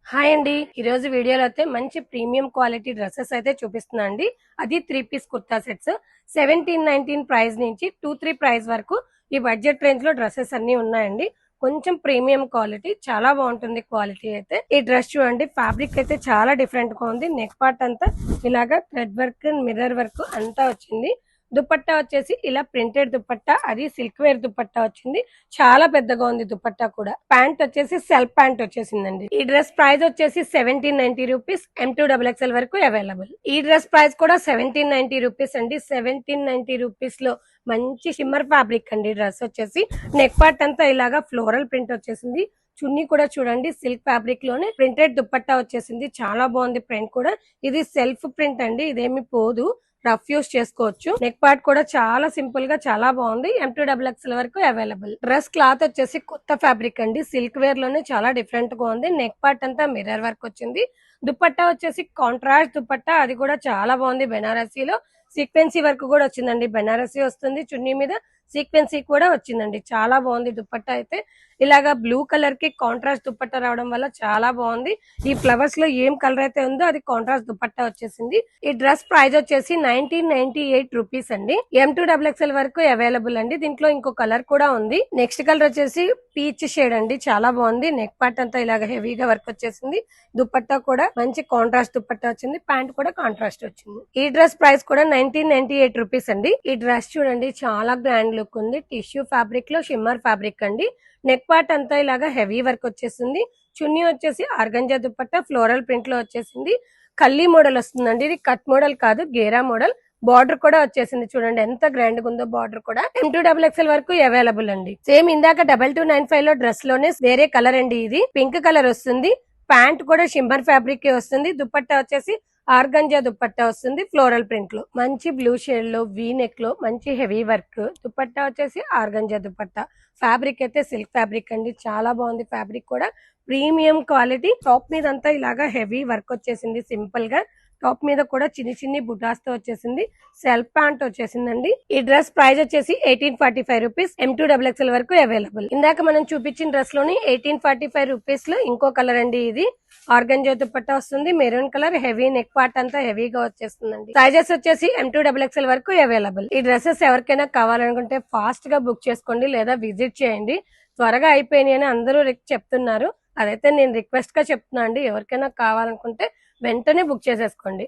Hi అండి. ఈ రోజు వీడియోలో అయితే మంచి ప్రీమియం క్వాలిటీ డ్రెస్సెస్ అయితే చూపిస్తున్నా అండి. అది 3 పీస్ కుర్తా సెట్స్ 1719 ప్రైస్ నుంచి 23 ప్రైస్ వరకు ఈ బడ్జెట్ రేంజ్ లో డ్రెస్సెస్ అన్ని ఉన్నాయండి. కొంచెం ప్రీమియం క్వాలిటీ, చాలా బాగుంటుంది క్వాలిటీ అయితే. ఈ డ్రెస్ చూడండి, ఫ్యాబ్రిక్ అయితే చాలా డిఫరెంట్ గా ఉంది. నెక్ పార్ట్ అంతా ఇలాగా థ్రెడ్ వర్క్, మిర్రర్ వర్క్ అంతా వచ్చింది. దుపట్టా వచ్చేసి ఇలా ప్రింటెడ్ దుపట్టా, అది సిల్క్ వేర్ దుపట్టా వచ్చింది. చాలా పెద్దగా ఉంది దుపట్టా కూడా. ప్యాంట్ వచ్చేసి సెల్ఫ్ ప్యాంట్ వచ్చేసిందండి. ఈ డ్రెస్ ప్రైస్ వచ్చేసి 1790 రూపీస్. M2XXL వరకు అవైలబుల్. ఈ డ్రెస్ ప్రైస్ కూడా 1790 రూపీస్ అండి. 1790 రూపీస్ లో మంచి షిమ్మర్ ఫ్యాబ్రిక్ అండి. డ్రెస్ వచ్చేసి నెక్ పార్ట్ అంతా ఇలాగా ఫ్లోరల్ ప్రింట్ వచ్చేసింది. చున్నీ కూడా చూడండి, సిల్క్ ఫ్యాబ్రిక్ లోనే ప్రింటెడ్ దుపట్టా వచ్చేసింది. చాలా బాగుంది ప్రింట్ కూడా. ఇది సెల్ఫ్ ప్రింట్ అండి, ఇదేమి పోదు, రఫ్ యూస్ చేసుకోవచ్చు. నెక్ పార్ట్ కూడా చాలా సింపుల్ గా చాలా బాగుంది. M2XXL వరకు అవైలబుల్. డ్రెస్ క్లాత్ వచ్చేసి కొత్త ఫ్యాబ్రిక్ అండి, సిల్క్ వేర్ లోనే చాలా డిఫరెంట్ గా ఉంది. నెక్ పార్ట్ అంతా మిర్రర్ వర్క్ వచ్చింది. దుపట్టా వచ్చేసి కాంట్రాస్ట్ దుపట్టా, అది కూడా చాలా బాగుంది. బెనారసీలో సీక్వెన్సీ వర్క్ కూడా వచ్చిందండి. బెనారసీ వస్తుంది, చున్నీ మీద సీక్వెన్సీ కూడా వచ్చిందండి. చాలా బాగుంది దుపట్టా అయితే. ఇలాగా బ్లూ కలర్ కి కాంట్రాస్ట్ దుపట్టా రావడం వల్ల చాలా బాగుంది. ఈ ఫ్లవర్స్ లో ఏం కలర్ అయితే ఉందో అది కాంట్రాస్ట్ దుపట్టా వచ్చేసింది. ఈ డ్రెస్ ప్రైస్ వచ్చేసి 1998 రూపీస్ అండి. M2XXL వరకు అవైలబుల్ అండి. దీంట్లో ఇంకో కలర్ కూడా ఉంది. నెక్స్ట్ కలర్ వచ్చేసి పీచ్ షేడ్ అండి, చాలా బాగుంది. నెక్ పార్ట్ అంతా ఇలాగ హెవీగా వర్క్ వచ్చేసింది. దుపట్టా కూడా మంచి కాంట్రాస్ట్ దుపట్టా వచ్చింది. ప్యాంట్ కూడా కాంట్రాస్ట్ వచ్చింది. ఈ డ్రెస్ ప్రైస్ కూడా 1998 రూపీస్ అండి. ఈ డ్రెస్ చూడండి, చాలా గ్రాండ్ లుక్ ఉంది. టిష్యూ ఫ్యాబ్రిక్ లో షిమ్మర్ ఫ్యాబ్రిక్ అండి. నెక్ పార్ట్ అంతా ఇలాగా హెవీ వర్క్ వచ్చేసింది. చున్నీ వచ్చేసి ఆర్గంజా దుపట్టా ఫ్లోరల్ ప్రింట్ లో వచ్చేసింది. కల్లీ మోడల్ వస్తుందండి. ఇది కట్ మోడల్ కాదు, గేరా మోడల్. బార్డర్ కూడా వచ్చేసింది. చూడండి ఎంత గ్రాండ్ గా ఉందో బార్డర్ కూడా. M2XXL వరకు అవైలబుల్ అండి. సేమ్ ఇందాక 2295 లో డ్రెస్ లోనే వేరే కలర్ అండి. ఇది పింక్ కలర్ వస్తుంది. ప్యాంట్ కూడా షిమ్మర్ ఫ్యాబ్రిక్ వస్తుంది. దుపట్టా వచ్చేసి ఆర్గంజా దుపట్టా వస్తుంది ఫ్లోరల్ ప్రింట్ లో. మంచి బ్లూ షేడ్ లో వీ నెక్ లో మంచి హెవీ వర్క్. దుపట్టా వచ్చేసి ఆర్గంజా దుపట్టా. ఫ్యాబ్రిక్ అయితే సిల్క్ ఫ్యాబ్రిక్ అండి, చాలా బాగుంది. ఫ్యాబ్రిక్ కూడా ప్రీమియం క్వాలిటీ. టాప్ మీద అంతా ఇలాగా హెవీ వర్క్ వచ్చేసింది సింపుల్ గా. టాప్ మీద కూడా చిన్ని చిన్ని బుటాస్ తో వచ్చేసింది. సెల్ఫ్ ప్యాంట్ వచ్చేసిందండి. ఈ డ్రెస్ ప్రైస్ వచ్చేసి 1845 రూపీస్. M2XXL వరకు అవైలబుల్. ఇందాక మనం చూపించిన డ్రెస్ లోని 1845 రూపీస్ లో ఇంకో కలర్ అండి. ఇది ఆర్గంజా దుపట్టా వస్తుంది. Maroon colour, heavy neck part అంతా హెవీగా వచ్చేస్తుందండి. సైజెస్ వచ్చేసి M2XXL వరకు అవైలబుల్. ఈ డ్రెస్సెస్ ఎవరికైనా కావాలనుకుంటే ఫాస్ట్ గా బుక్ చేసుకోండి లేదా విజిట్ చేయండి. త్వరగా అయిపోయినాయి అని అందరూ చెప్తున్నారు. అదైతే నేను రిక్వెస్ట్ గా చెప్తున్నా అండి. ఎవరికైనా కావాలనుకుంటే వెంటనే బుక్ చేసేసుకోండి.